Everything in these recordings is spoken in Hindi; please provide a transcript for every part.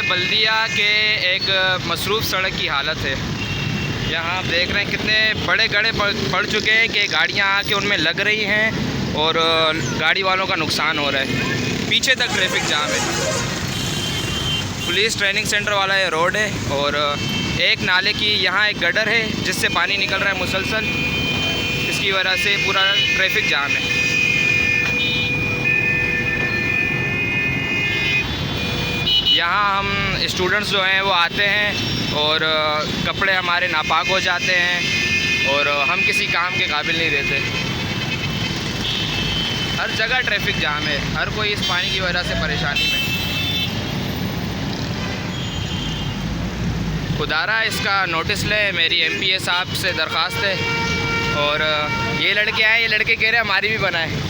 बल्दिया के एक मसरूफ़ सड़क की हालत है। यहाँ आप देख रहे हैं कितने बड़े गड्ढे पड़ चुके हैं कि गाड़ियाँ आके उनमें लग रही हैं और गाड़ी वालों का नुकसान हो रहा है। पीछे तक ट्रैफिक जाम है। पुलिस ट्रेनिंग सेंटर वाला ये रोड है और एक नाले की यहाँ एक गटर है जिससे पानी निकल रहा है मुसलसल। इसकी वजह से पूरा ट्रैफिक जाम है। यहाँ हम स्टूडेंट्स जो हैं वो आते हैं और कपड़े हमारे नापाक हो जाते हैं और हम किसी काम के काबिल नहीं रहते। हर जगह ट्रैफिक जाम है, हर कोई इस पानी की वजह से परेशानी में। खुदारा इसका नोटिस ले, मेरी एमपीए साहब से दरख्वास्त है। और ये लड़के आए, ये लड़के कह रहे हैं हमारी भी बनाए।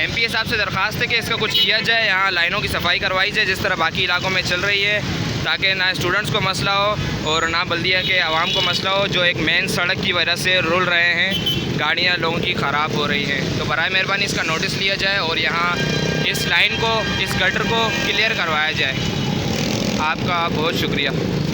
एमपीए साहब से दरख्वास्त है कि इसका कुछ किया जाए, यहाँ लाइनों की सफाई करवाई जाए जिस तरह बाकी इलाकों में चल रही है, ताकि ना स्टूडेंट्स को मसला हो और ना बल्दिया के आवाम को मसला हो जो एक मेन सड़क की वजह से रुल रहे हैं। गाड़ियाँ लोगों की ख़राब हो रही हैं। तो बराए मेहरबानी इसका नोटिस लिया जाए और यहाँ इस लाइन को, इस गटर को क्लियर करवाया जाए। आपका बहुत शुक्रिया।